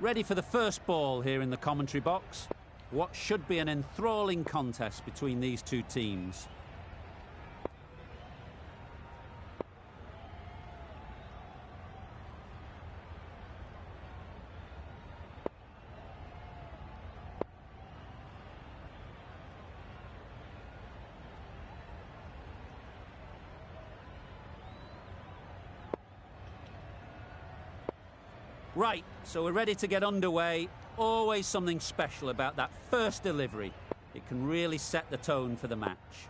ready for the first ball here in the commentary box. What should be an enthralling contest between these two teams. Right, so we're ready to get underway. Always something special about that first delivery. It can really set the tone for the match.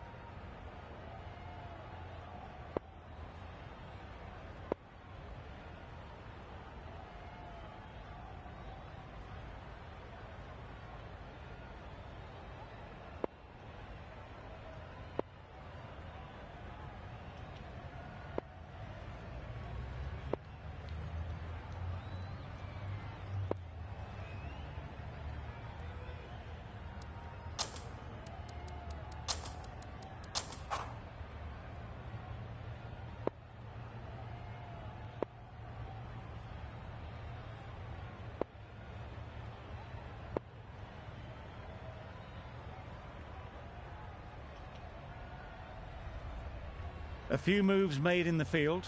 A few moves made in the field.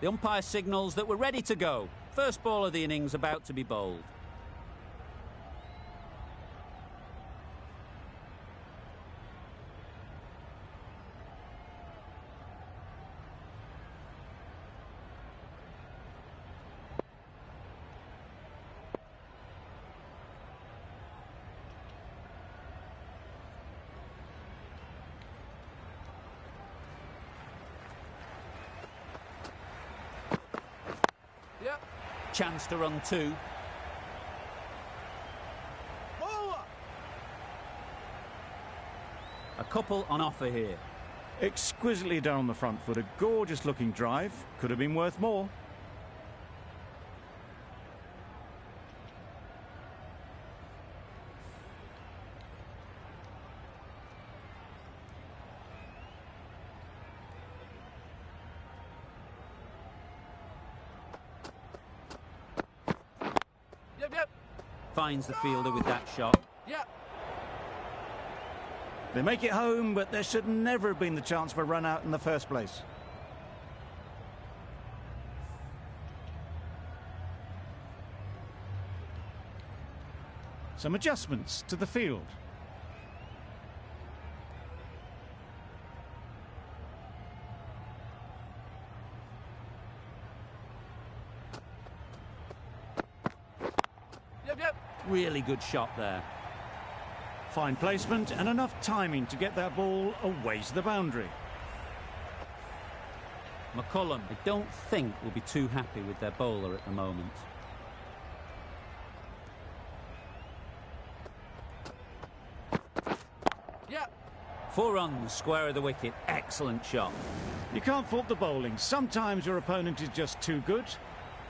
The umpire signals that we're ready to go. First ball of the innings about to be bowled. Chance to run two. A couple on offer here. Exquisitely done on the front foot. A gorgeous looking drive. Could have been worth more. Finds the fielder with that shot. They make it home, but there should never have been the chance for a run out in the first place. Some adjustments to the field. Really good shot there. Fine placement and enough timing to get that ball away to the boundary. McCullum, I don't think, will be too happy with their bowler at the moment. Four runs, square of the wicket. Excellent shot. You can't fault the bowling. Sometimes your opponent is just too good.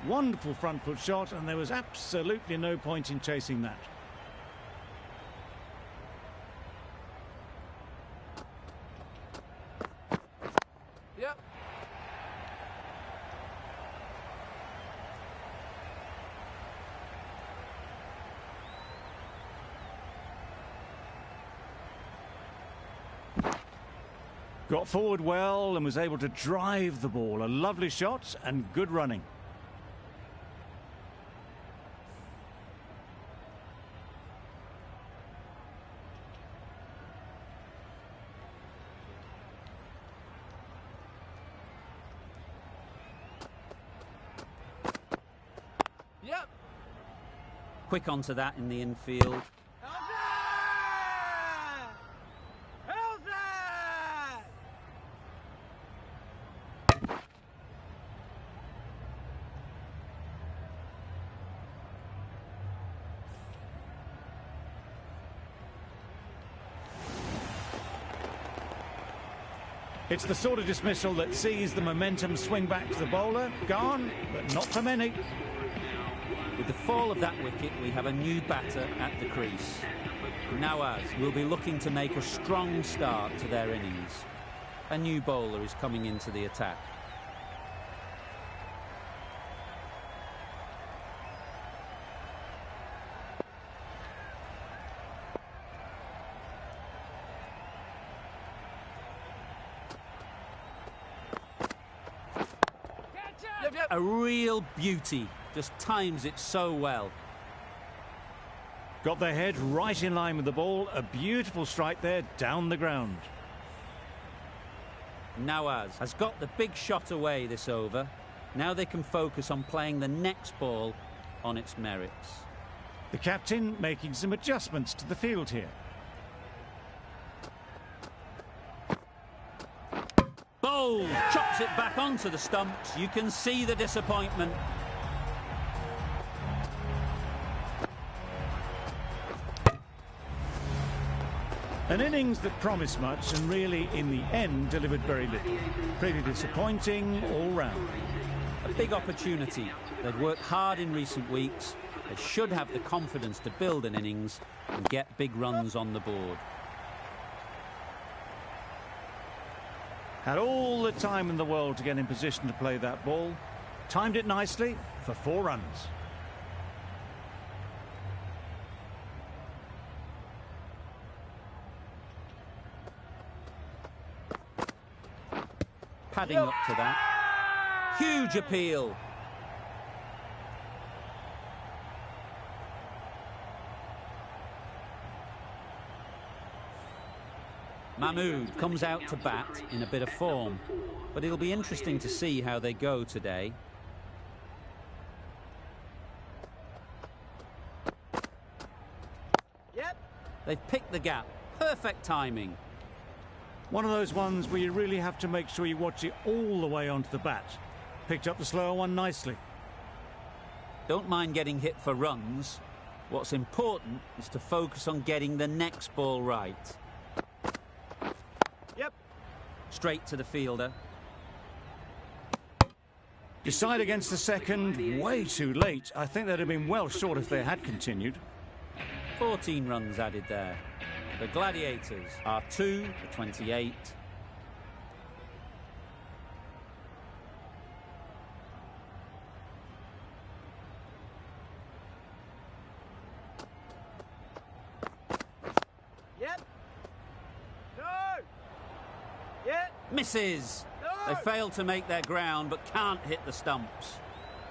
Wonderful front foot shot, and there was absolutely no point in chasing that. Got forward well and was able to drive the ball. A lovely shot and good running. Quick onto that in the infield. It's the sort of dismissal that sees the momentum swing back to the bowler. Gone, but not for many. With the fall of that wicket, we have a new batter at the crease. Nawaz will be looking to make a strong start to their innings. A new bowler is coming into the attack. a real beauty. Just times it so well. Got their head right in line with the ball. A beautiful strike there down the ground. Nawaz has got the big shot away this over. Now they can focus on playing the next ball on its merits. The captain making some adjustments to the field here. Bowl chops it back onto the stumps. You can see the disappointment. An innings that promised much and really, in the end, delivered very little. Pretty disappointing all round. A big opportunity. They've worked hard in recent weeks. They should have the confidence to build an innings and get big runs on the board. Had all the time in the world to get in position to play that ball. Timed it nicely for 4 runs. Padding up to that. Huge appeal. Mahmood comes out to bat in a bit of form, but it'll be interesting to see how they go today. Yep. They've picked the gap. Perfect timing. One of those ones where you really have to make sure you watch it all the way onto the bat. Picked up the slower one nicely. Don't mind getting hit for runs. What's important is to focus on getting the next ball right. Yep. Straight to the fielder. Decide against the second, way too late. I think they'd have been well short if they had continued. 14 runs added there. The Gladiators are 2 for 28. Yep. No. Yep. Misses. No. They failed to make their ground but can't hit the stumps.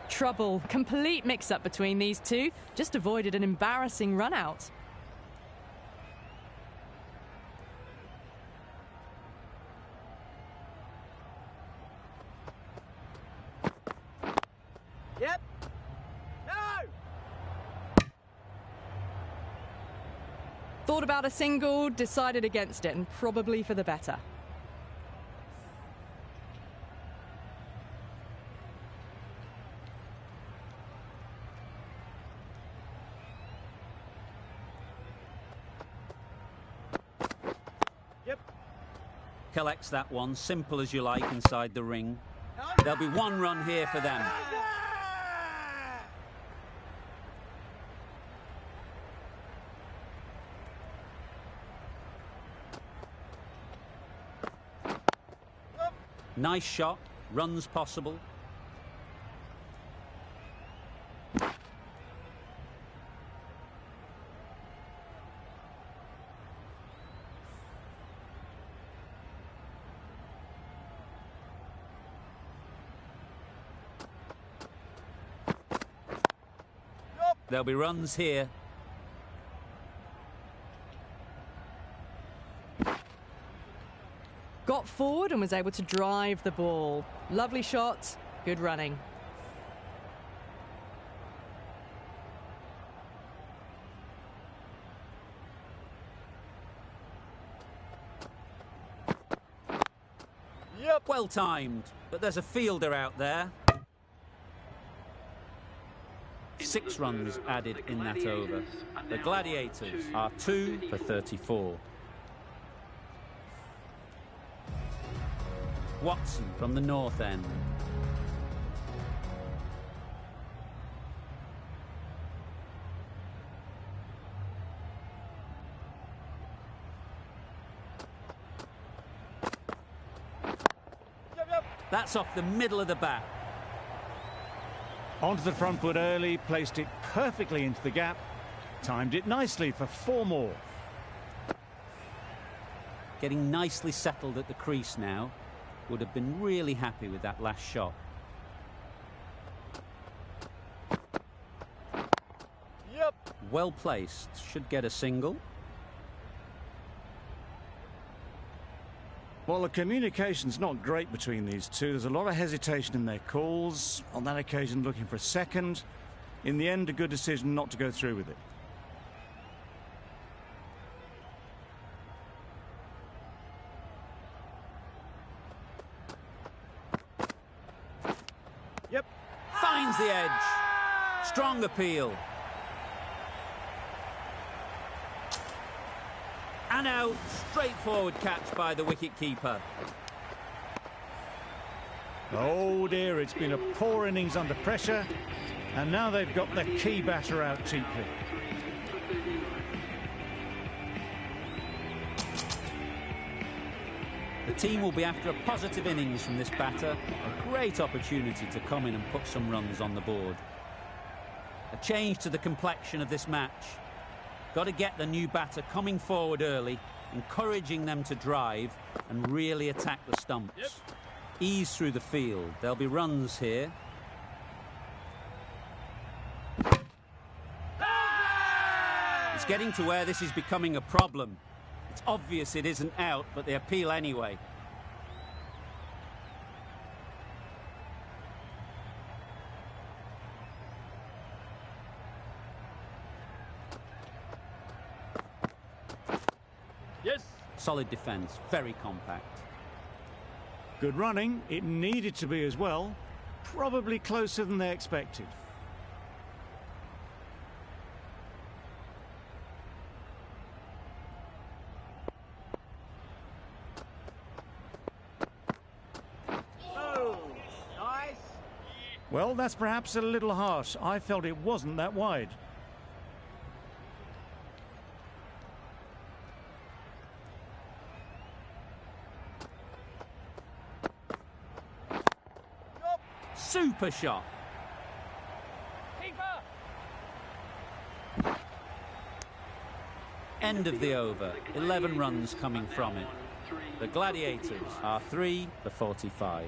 Trouble. Complete mix-up between these two. Just avoided an embarrassing run-out. Yep. No. Thought about a single, decided against it, and probably for the better. Yep. Collects that one, simple as you like, inside the ring. There'll be 1 run here for them. Nice shot, runs possible. There'll be runs here. Got forward and was able to drive the ball. Lovely shot, good running. Yep. Well timed, but there's a fielder out there. 6 runs added in that over. The Gladiators are 2 for 34. Watson from the north end. Yep. That's off the middle of the bat. Onto the front foot early, placed it perfectly into the gap. Timed it nicely for 4 more. Getting nicely settled at the crease now. Would have been really happy with that last shot. well placed, should get a single. Well, the communication's not great between these two. There's a lot of hesitation in their calls. On that occasion, looking for a second. In the end, a good decision not to go through with it. Yep. Finds the edge. Strong appeal. And out. Straightforward catch by the wicket-keeper. Oh dear, it's been a poor innings under pressure. And now they've got the key batter out cheaply. The team will be after a positive innings from this batter. A great opportunity to come in and put some runs on the board. A change to the complexion of this match. Got to get the new batter coming forward early, encouraging them to drive and really attack the stumps. Yep. Ease through the field. There'll be runs here. It's getting to where this is becoming a problem. It's obvious it isn't out, but they appeal anyway. Yes. Solid defence, very compact. Good running. It needed to be as well. Probably closer than they expected. Oh, nice. Well, that's perhaps a little harsh. I felt it wasn't that wide. Super shot. Keeper. End of the over. 11 runs coming from it. The Gladiators are 3 for 45.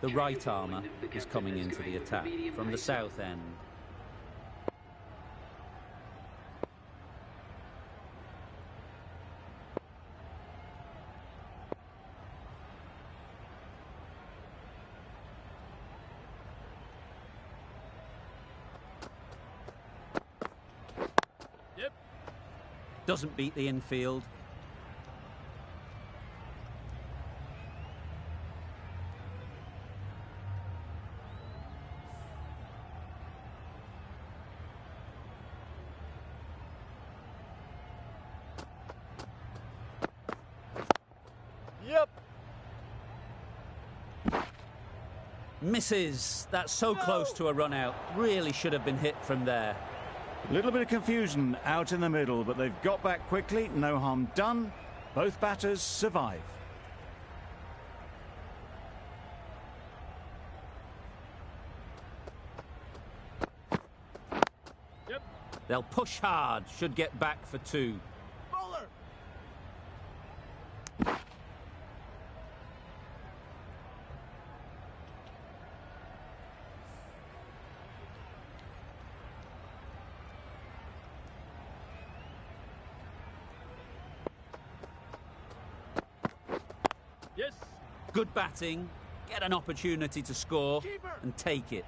The right armour is coming into the attack from the south end. Yep. Doesn't beat the infield. Yep. Misses. That's so close to a run out. Really should have been hit from there. A little bit of confusion out in the middle, but they've got back quickly. No harm done. Both batters survive. Yep. They'll push hard. Should get back for 2. Bowler. Yes. Good batting. Get an opportunity to score Keeper. and take it.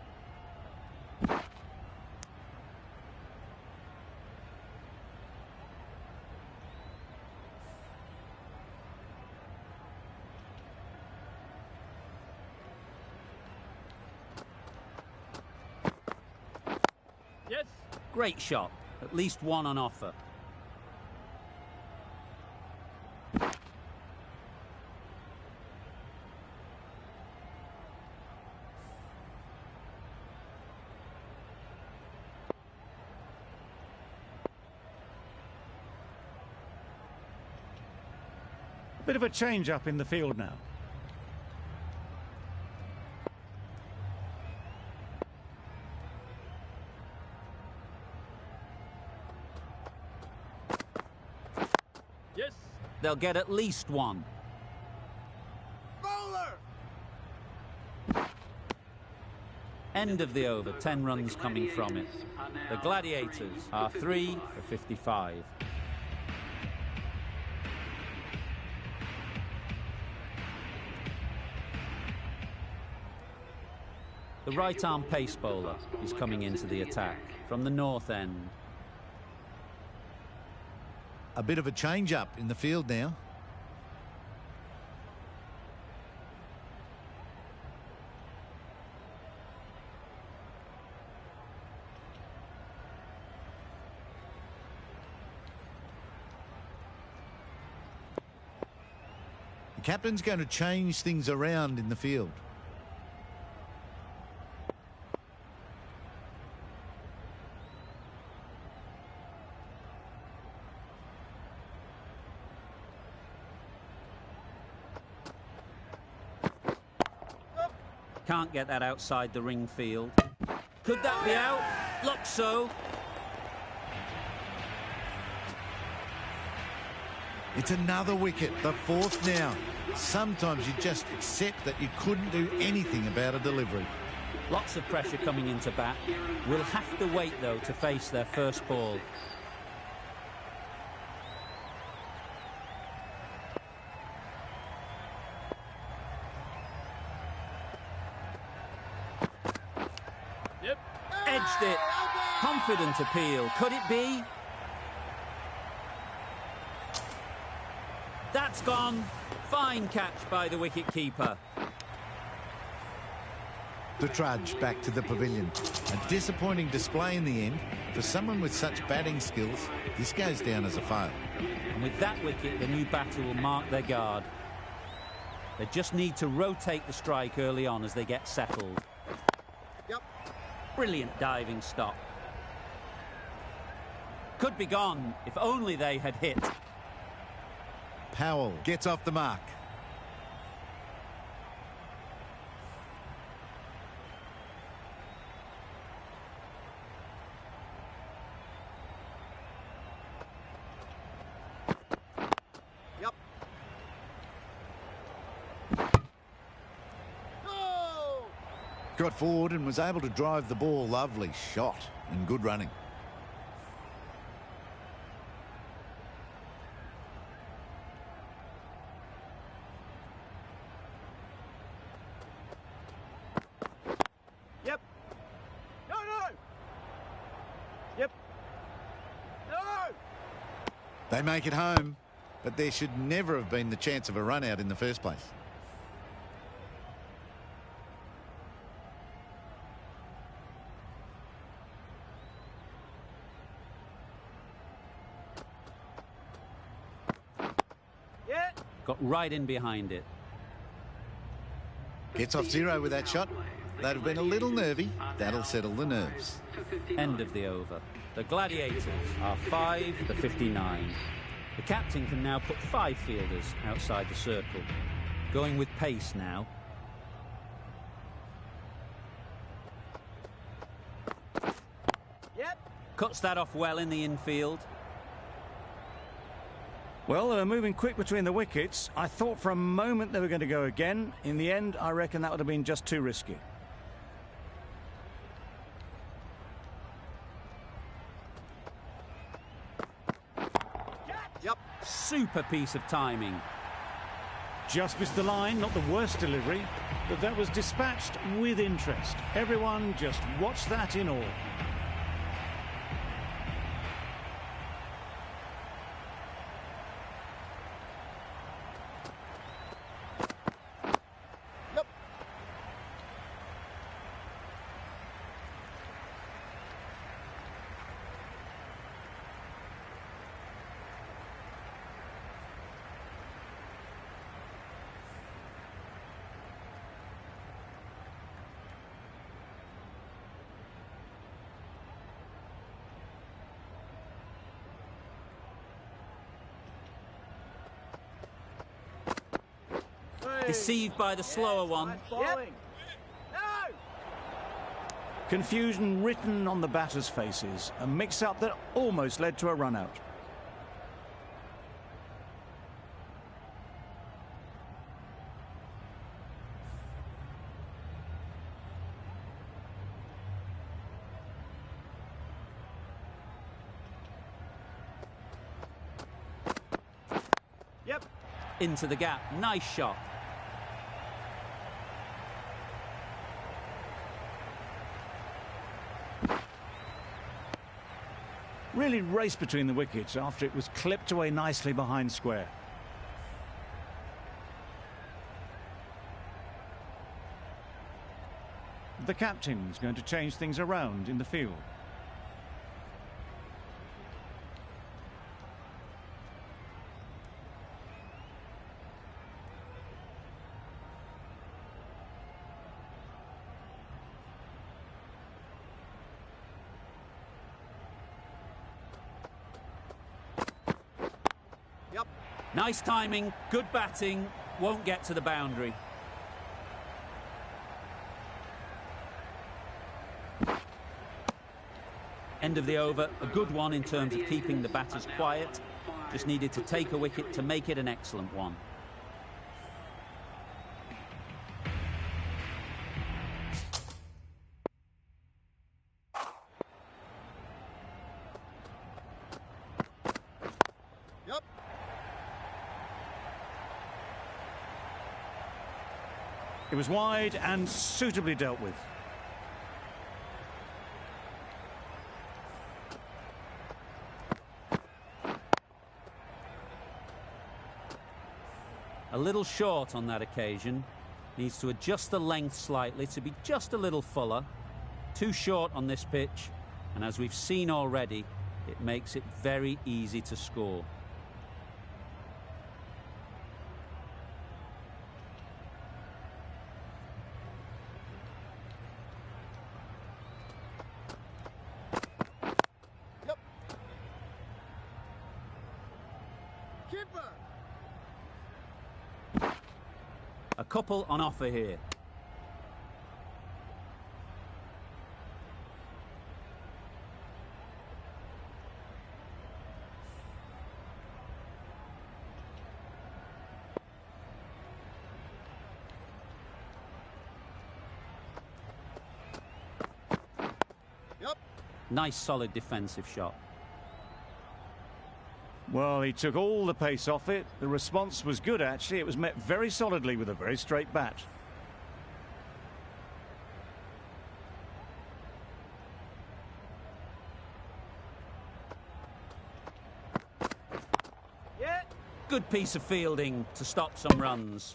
Yes. Great shot. At least one on offer. A bit of a change up in the field now. Yes. They'll get at least one. Bowler. End of the over, 10 runs coming from it. The Gladiators are 3 for 55. The right-arm pace bowler is coming into the attack from the north end. A bit of a change-up in the field now. The captain's going to change things around in the field. Can't get that outside the ring field. Could that be out? Looks so. It's another wicket, the fourth now. Sometimes you just accept that you couldn't do anything about a delivery. Lots of pressure coming into bat. Will have to wait, though, to face their first ball. Yep. Edged it. Confident appeal. Could it be? That's gone. Fine catch by the wicket-keeper. The trudge back to the pavilion. A disappointing display in the end. For someone with such batting skills, this goes down as a fail. And with that wicket, the new batter will mark their guard. They just need to rotate the strike early on as they get settled. Yep. Brilliant diving stop. Could be gone if only they had hit. Powell gets off the mark. Yep. No! Got forward and was able to drive the ball. Lovely shot and good running. Yep. No, no. Yep. No. They make it home, but there should never have been the chance of a run out in the first place. Yeah. Got right in behind it. Gets off zero with that shot. They'd have been a little nervy. That'll settle the nerves. End of the over. The Gladiators are 5 for 59. The captain can now put 5 fielders outside the circle. Going with pace now. Yep. Cuts that off well in the infield. Well, they were moving quick between the wickets. I thought for a moment they were going to go again. In the end, I reckon that would have been just too risky. Yep. Super piece of timing. Just missed the line, not the worst delivery, but that was dispatched with interest. Everyone just watched that in awe. Yep. Deceived by the slower one. Bowling. No. Confusion written on the batters' faces. A mix-up that almost led to a run-out. into the gap. Nice shot. Really raced between the wickets after it was clipped away nicely behind square. The captain's going to change things around in the field. Yep. Nice timing, good batting, won't get to the boundary. End of the over, a good one in terms of keeping the batters quiet. Just needed to take a wicket to make it an excellent one. Yep. It was wide and suitably dealt with. A little short on that occasion. Needs to adjust the length slightly to be just a little fuller. Too short on this pitch, and as we've seen already, it makes it very easy to score. Yep. Keeper. A couple on offer here. Yep. Nice solid defensive shot. Well, he took all the pace off it. The response was good, actually. It was met very solidly with a very straight bat. Yeah. Good piece of fielding to stop some runs.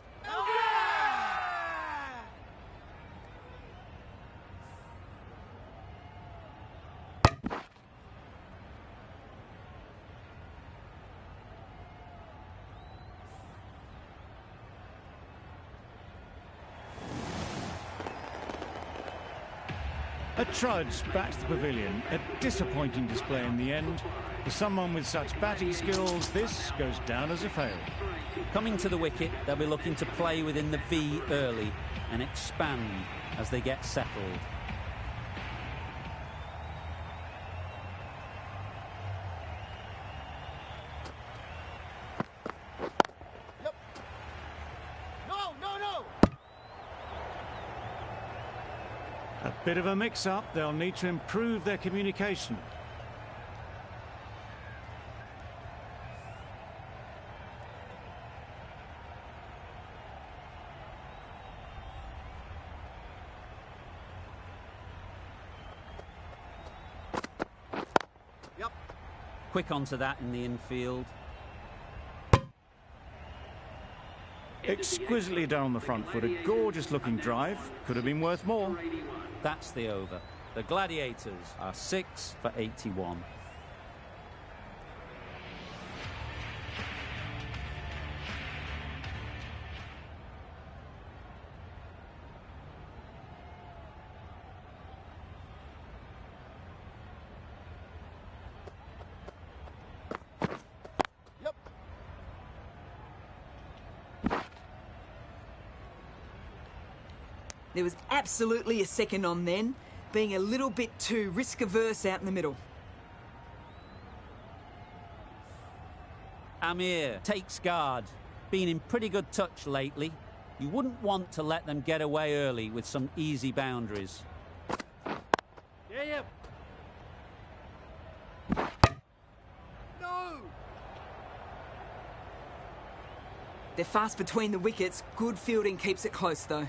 A trudge back to the pavilion. A disappointing display in the end. For someone with such batting skills, this goes down as a fail. Coming to the wicket, they'll be looking to play within the V early and expand as they get settled. Yep. No, no, no. A bit of a mix-up. They'll need to improve their communication. Yep. Quick onto that in the infield. Exquisitely done on the front foot. A gorgeous-looking drive. Could have been worth more. That's the over. The Gladiators are 6 for 81. Yep. There was absolutely a second on then, being a little bit too risk-averse out in the middle. Amir takes guard. Been in pretty good touch lately. You wouldn't want to let them get away early with some easy boundaries. Yeah, yeah. No. They're fast between the wickets. Good fielding keeps it close, though.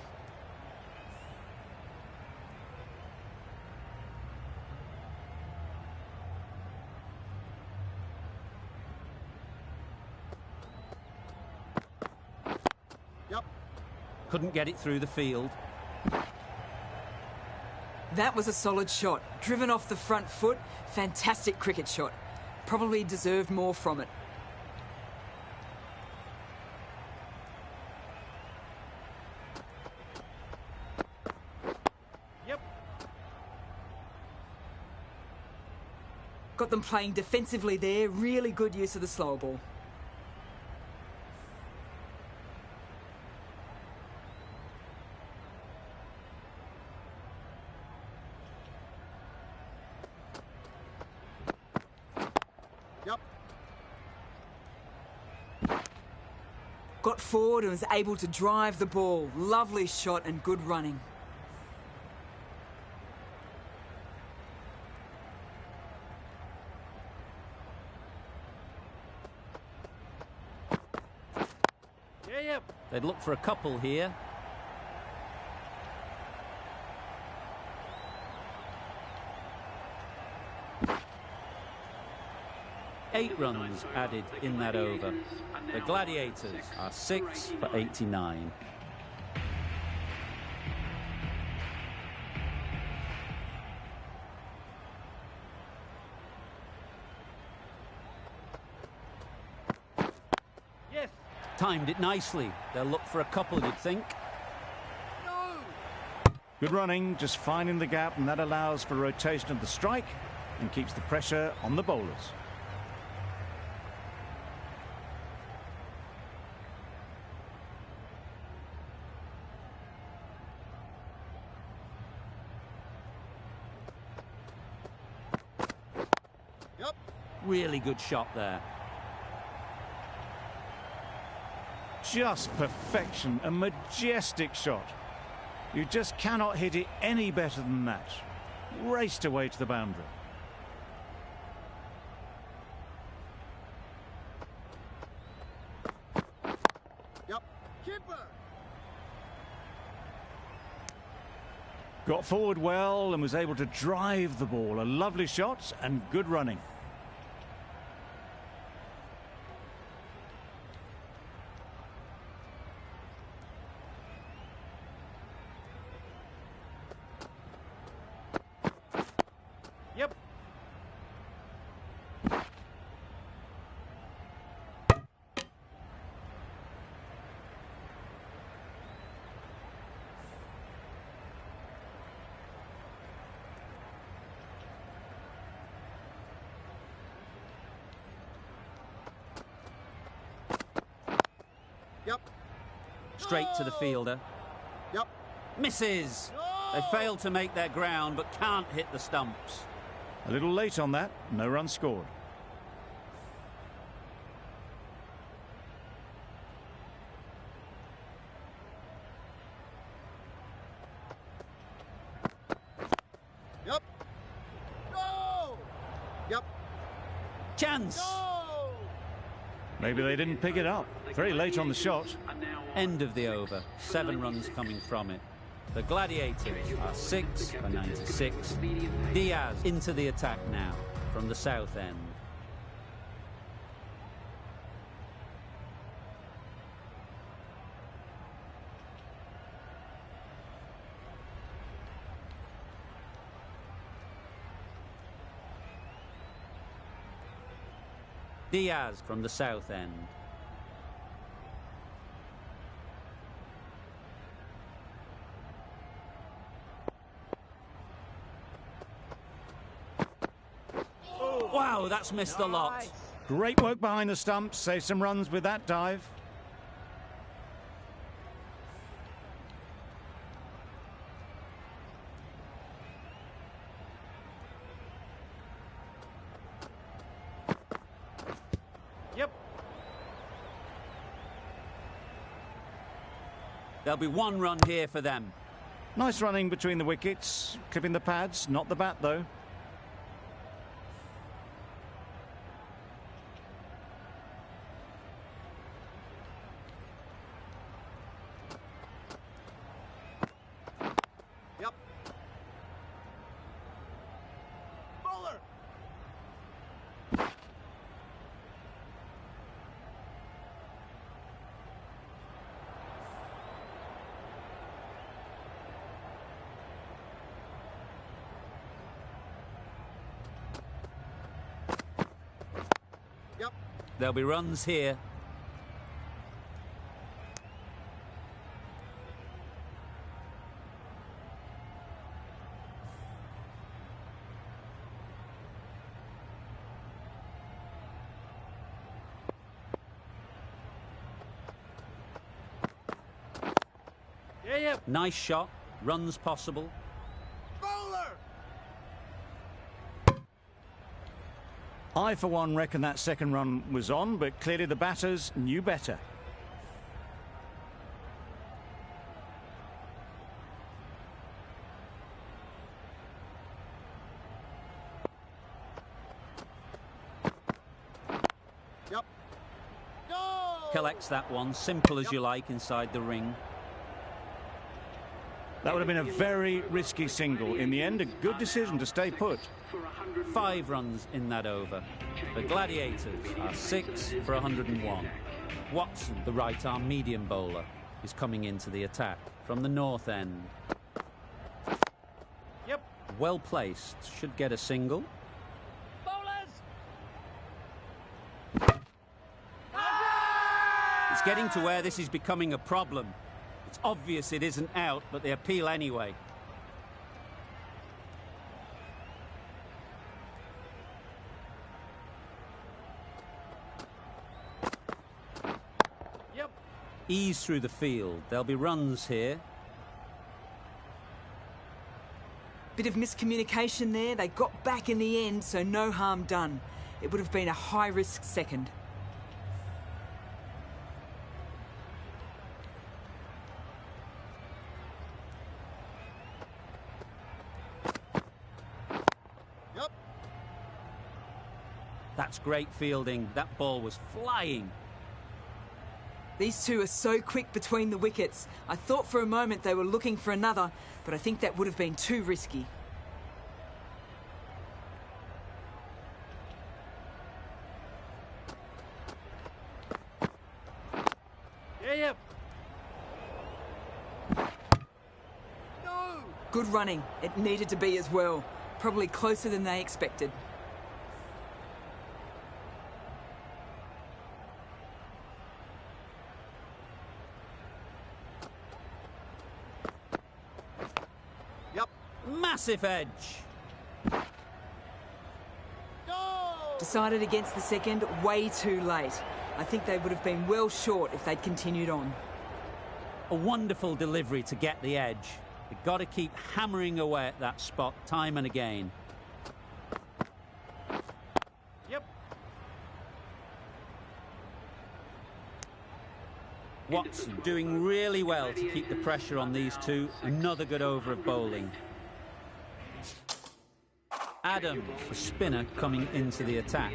Yep. Couldn't get it through the field. That was a solid shot. Driven off the front foot. Fantastic cricket shot. Probably deserved more from it. Yep. Got them playing defensively there. Really good use of the slower ball. Yep. Got forward and was able to drive the ball. Lovely shot and good running. Yeah, yep. They'd look for a couple here. Eight runs added in that over. The Gladiators are 6 for 89. Yes. Timed it nicely. They'll look for a couple, you'd think. No. Good running, just finding the gap, and that allows for rotation of the strike and keeps the pressure on the bowlers. Yep. Really good shot there. Just perfection, a majestic shot. You just cannot hit it any better than that. Raced away to the boundary. Yep. Keeper. Got forward well and was able to drive the ball. A lovely shot and good running. Yep. Yep. Straight to the fielder. Yep. Misses! They fail to make their ground but can't hit the stumps. A little late on that, no run scored. Yep. No. Yep. Chance! No. Maybe they didn't pick it up. Very late on the shot. End of the over. 7 runs coming from it. The Gladiators are 6 for 96. Diaz into the attack now from the south end. Diaz from the south end. Wow, that's missed the lot. Great work behind the stumps. Saved some runs with that dive. Yep. There'll be 1 run here for them. Nice running between the wickets. Clipping the pads, not the bat though. There'll be runs here. Yeah. Nice shot. Runs possible. Bowler! I, for one, reckon that second run was on, but clearly the batters knew better. Yep. No! Collects that one, simple as you like, inside the ring. That would have been a very risky single. In the end, a good decision to stay put. 5 runs in that over. The Gladiators are 6 for 101. Watson, the right-arm medium bowler, is coming into the attack from the north end. Yep. Well placed, should get a single. Bowlers! It's getting to where this is becoming a problem. It's obvious it isn't out, but they appeal anyway. Yep. Ease through the field. There'll be runs here. Bit of miscommunication there. They got back in the end, so no harm done. It would have been a high-risk second. Yep. That's great fielding. That ball was flying. These two are so quick between the wickets. I thought for a moment they were looking for another, but I think that would have been too risky. Yep. No! Good running. It needed to be as well. Probably closer than they expected. Yep. Massive edge. No! Decided against the second way too late. I think they would have been well short if they'd continued on. A wonderful delivery to get the edge. They've got to keep hammering away at that spot time and again. Yep. Watson doing really well to keep the pressure on these two. Another good over of bowling. Adams, the spinner, coming into the attack.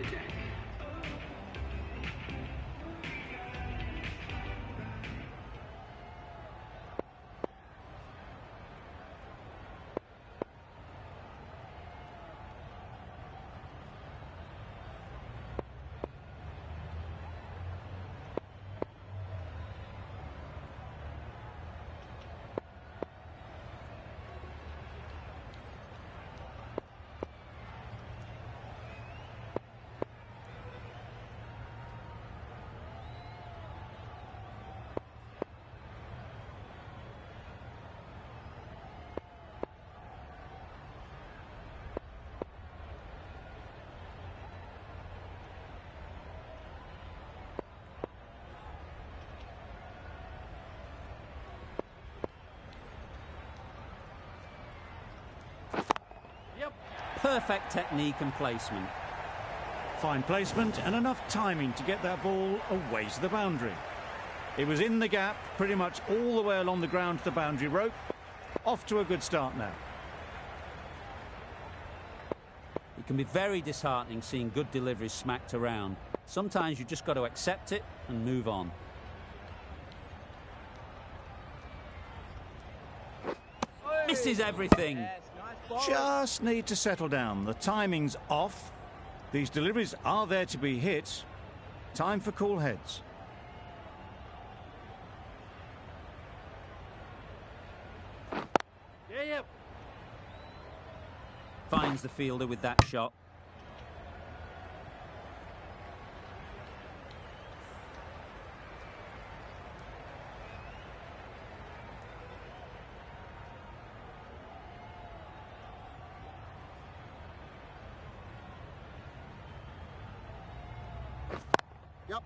Yep. Perfect technique and placement. Fine placement and enough timing to get that ball away to the boundary. It was in the gap, pretty much all the way along the ground to the boundary rope. Off to a good start now. It can be very disheartening seeing good deliveries smacked around. Sometimes you just got to accept it and move on. Misses everything. Yes, nice ball. Just need to settle down. The timing's off. These deliveries are there to be hit. Time for cool heads. Yep. Finds the fielder with that shot. Yep.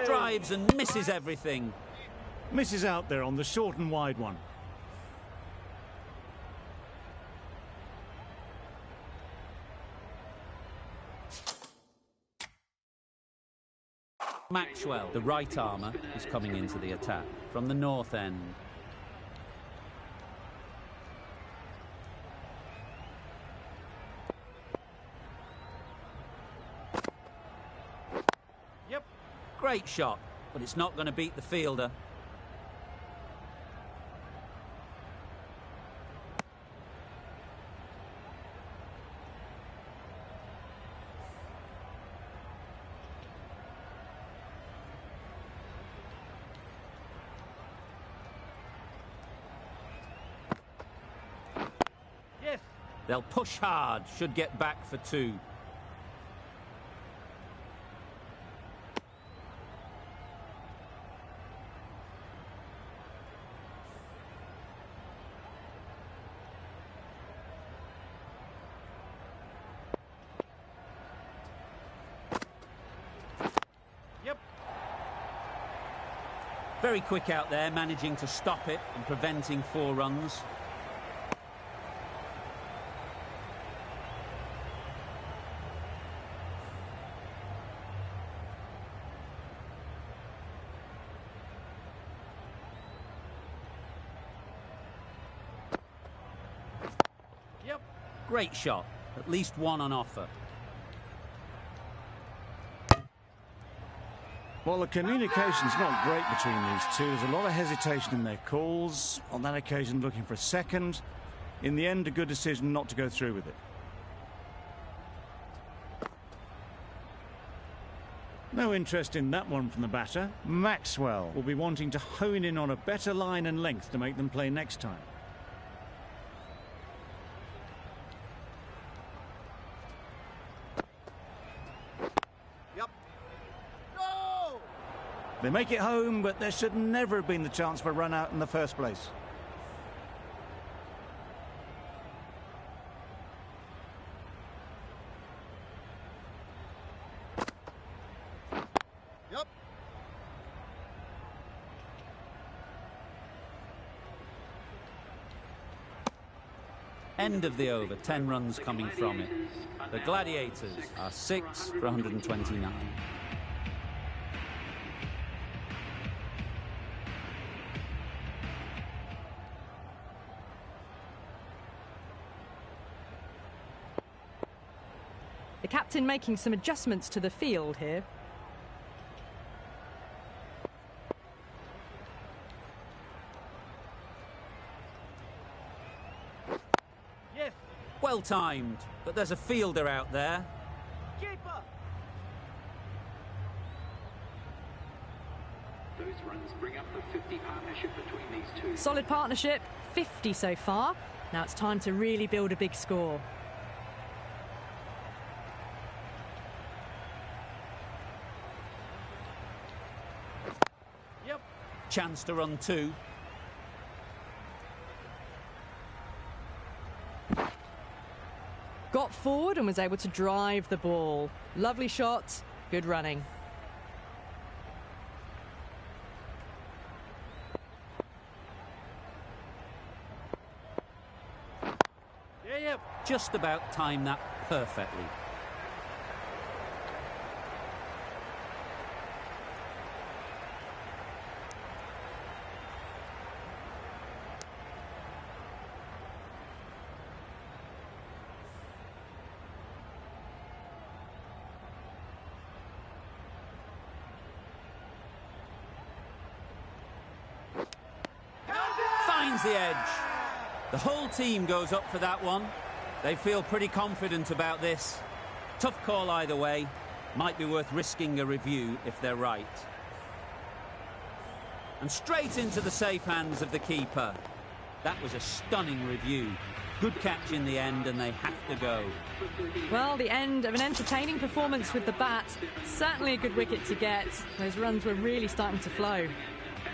Drives and misses everything. Misses out there on the short and wide one. Maxwell, the right armour, is coming into the attack from the north end. Yep. Great shot, but it's not going to beat the fielder. Yes. They'll push hard, should get back for 2. Yep. Very quick out there, managing to stop it and preventing 4 runs. Yep. Great shot, at least 1 on offer. Well, the communication's not great between these two. There's a lot of hesitation in their calls. On that occasion, looking for a second. In the end, a good decision not to go through with it. No interest in that one from the batter. Maxwell will be wanting to hone in on a better line and length to make them play next time. Yep. Go! They make it home, but there should never have been the chance for a run out in the first place. Yep. End of the over, 10 runs coming from it. The Gladiators are 6 for 129. The captain making some adjustments to the field here. Yes. Well timed, but there's a fielder out there. Keeper. Those runs bring up the 50 partnership between these two. Solid partnership, 50 so far. Now it's time to really build a big score. Yep. Chance to run 2. Got forward and was able to drive the ball. Lovely shot, good running. Yeah, yep. Just about timed that perfectly. Finds the edge. The whole team goes up for that one. They feel pretty confident about this. Tough call either way. Might be worth risking a review if they're right. And straight into the safe hands of the keeper. That was a stunning review. Good catch in the end, and they have to go. Well, the end of an entertaining performance with the bat. Certainly a good wicket to get. Those runs were really starting to flow.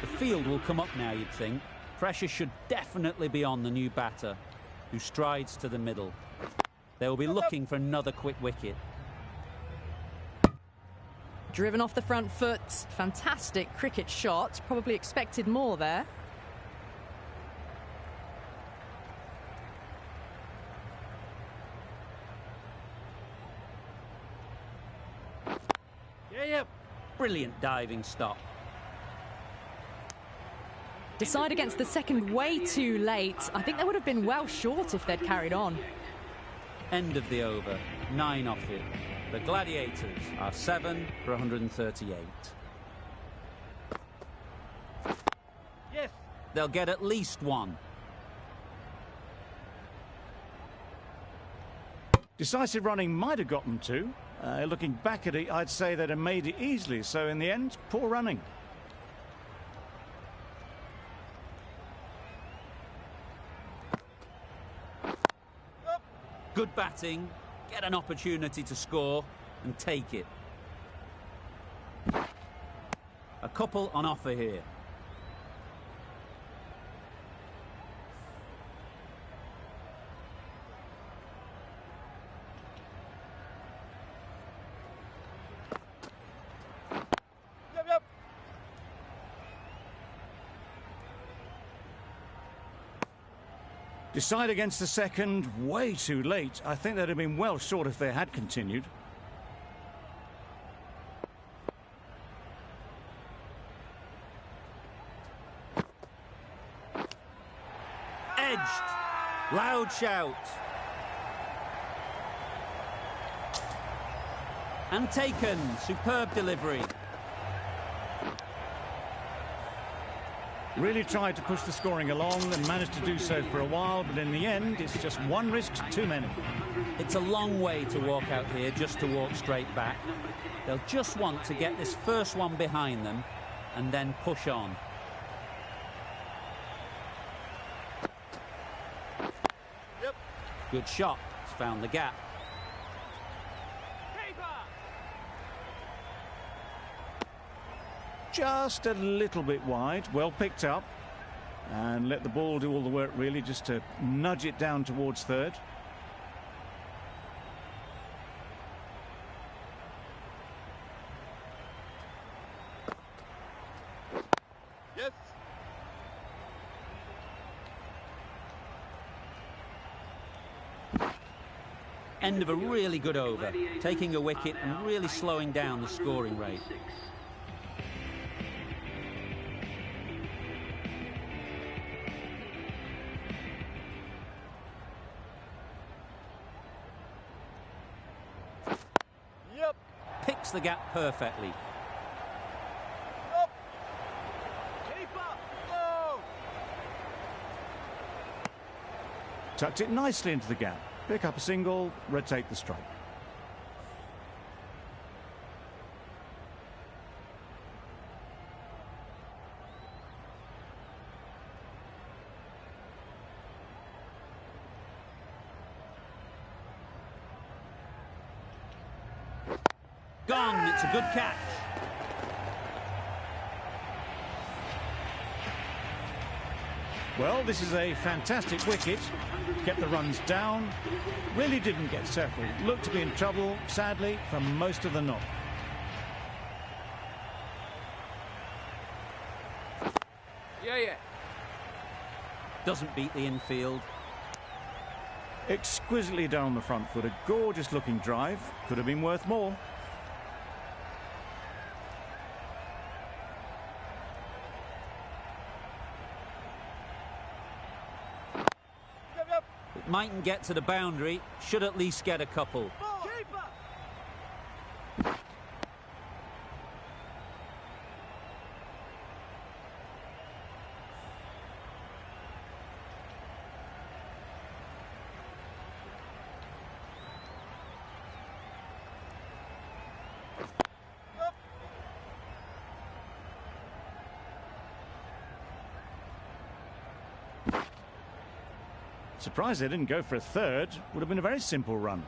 The field will come up now, you'd think. Pressure should definitely be on the new batter, who strides to the middle. They will be looking for another quick wicket. Driven off the front foot. Fantastic cricket shot. Probably expected more there. Yeah. Brilliant diving stop. Decide against the second way too late. I think they would have been well short if they'd carried on. End of the over. 9 off it. The Gladiators are 7 for 138. Yes. They'll get at least 1. Decisive running might have got them 2. Looking back at it, I'd say they'd have made it easily. So in the end, poor running. Good batting, get an opportunity to score and take it. A couple on offer here. Yep. Decide against the second, way too late. I think they'd have been well short if they had continued. Edged. Loud shout. And taken. Superb delivery. Really tried to push the scoring along and managed to do so for a while, but in the end, it's just one risk too many. It's a long way to walk out here just to walk straight back. They'll just want to get this first one behind them and then push on. Yep. Good shot. It's found the gap. Keeper. Just a little bit wide, well picked up. And let the ball do all the work, really, just to nudge it down towards third. Yes. End of a really good over, taking a wicket and really slowing down the scoring rate. Yep. Picks the gap perfectly. Up. Keeper. Oh. Tucked it nicely into the gap. Pick up a single, rotate the strike. Gone. It's a good catch. Well, this is a fantastic wicket. Kept the runs down. Really didn't get settled. Looked to be in trouble, sadly, for most of the knock. Yeah. Doesn't beat the infield. Exquisitely down the front foot. A gorgeous looking drive. Could have been worth more. Yep. It mightn't get to the boundary. Should at least get a couple. Keeper. Surprised they didn't go for a third. Would have been a very simple run.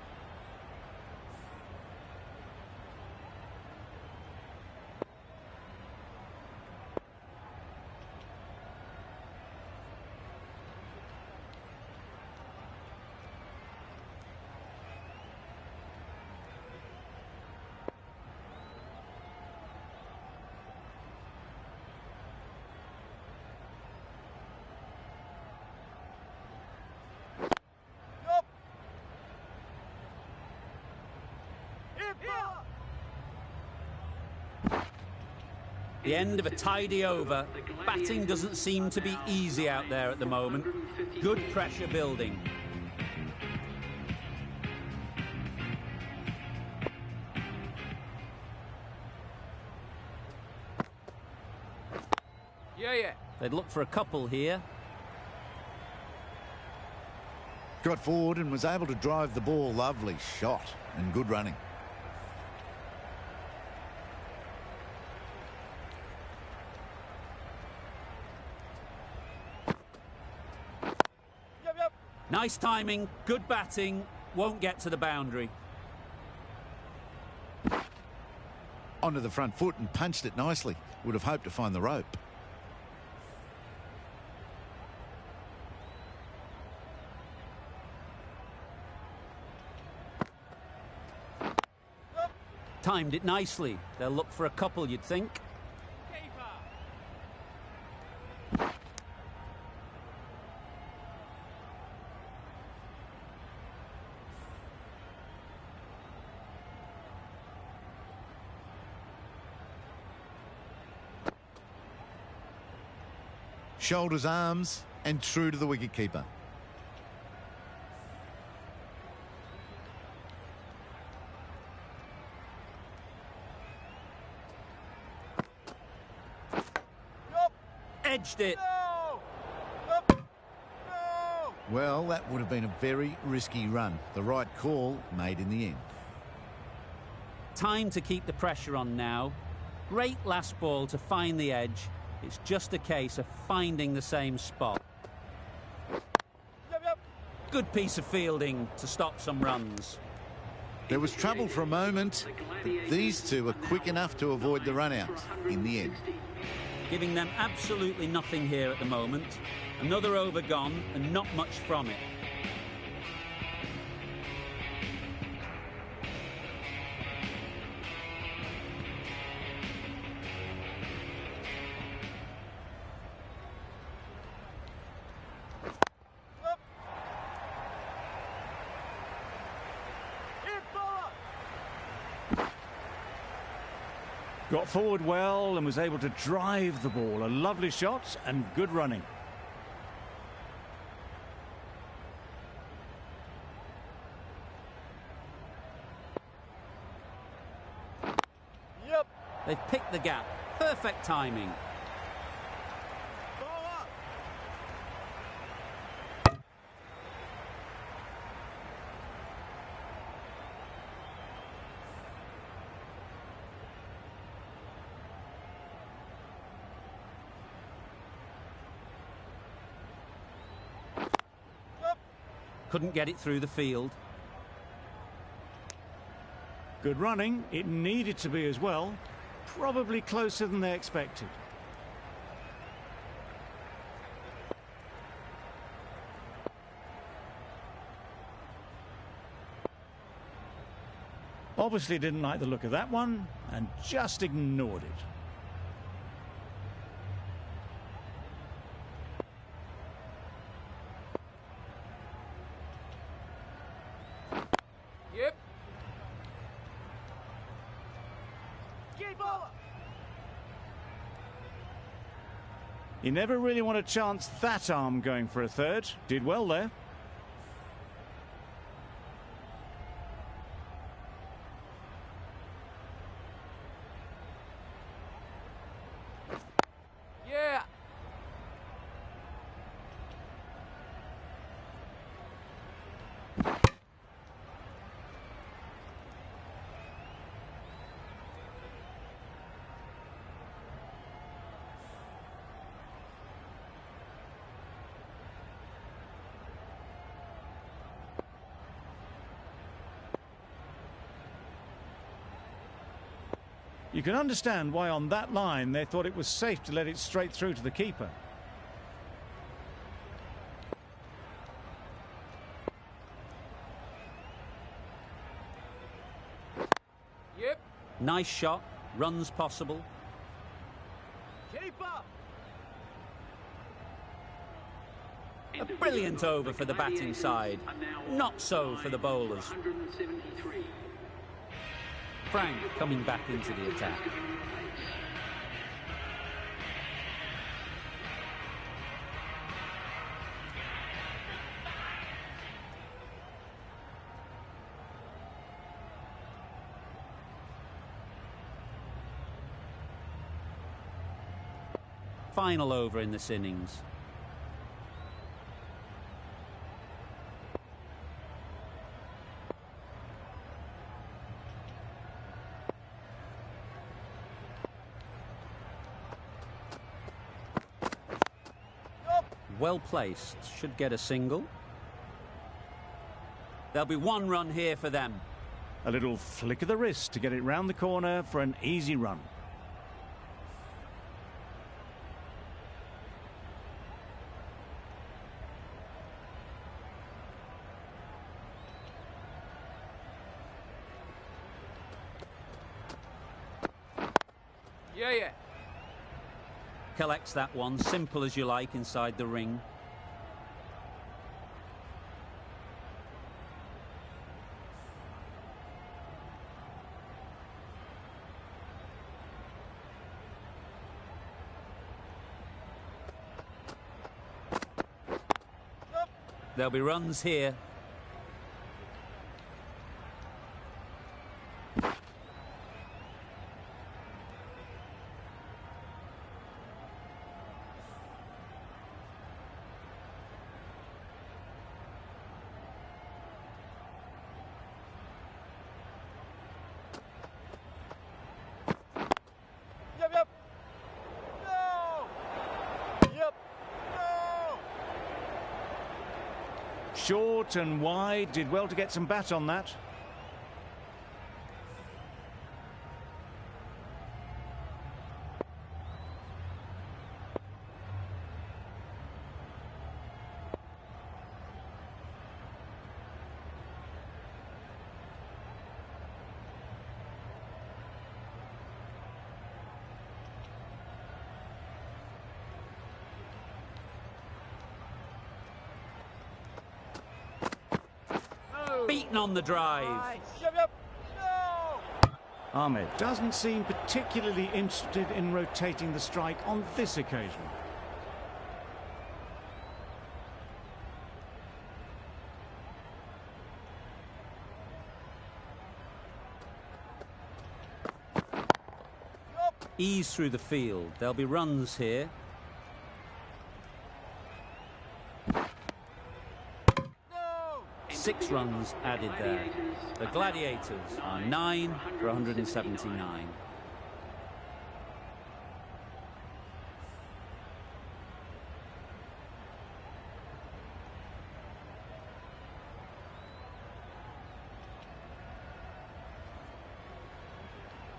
The end of a tidy over. Batting doesn't seem to be easy out there at the moment. Good pressure building. Yeah. They'd look for a couple here. Got forward and was able to drive the ball. Lovely shot and good running. Yep. Nice timing, good batting, won't get to the boundary. Onto the front foot and punched it nicely. Would have hoped to find the rope. Timed it nicely. They'll look for a couple, you'd think. Shoulders, arms, and true to the wicketkeeper. Edged it. No! Well, that would have been a very risky run. The right call made in the end. Time to keep the pressure on now. Great last ball to find the edge. It's just a case of finding the same spot. Yep. Good piece of fielding to stop some runs. There was trouble for a moment, but these two are quick enough to avoid the run-out in the end. Giving them absolutely nothing here at the moment. Another over gone and not much from it. Got forward well and was able to drive the ball. A lovely shot and good running. Yep. They've picked the gap. Perfect timing. Couldn't get it through the field. Good running. It needed to be as well. Probably closer than they expected. Obviously didn't like the look of that one and just ignored it. Yep. Keeper. He never really wanted to chance that arm going for a third. Did well there. Yeah. You can understand why on that line they thought it was safe to let it straight through to the keeper. Yep. Nice shot, runs possible. Keeper. A brilliant over for the batting side. Not so for the bowlers. 173. Frank coming back into the attack. Final over in this innings. Well placed, should get a single. There'll be one run here for them. A little flick of the wrist to get it round the corner for an easy run. Yeah. Collects that one, simple as you like, inside the ring. There'll be runs here. Yep. No. Yep. No. Short and wide, did well to get some bat on that. Beaten on the drive. Yep. No. Ahmed doesn't seem particularly interested in rotating the strike on this occasion. Ease through the field. There'll be runs here. No. 6 runs added there. The Gladiators are 9 for 179.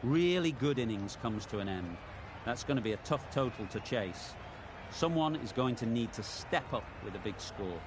Really good innings comes to an end. That's going to be a tough total to chase. Someone is going to need to step up with a big score.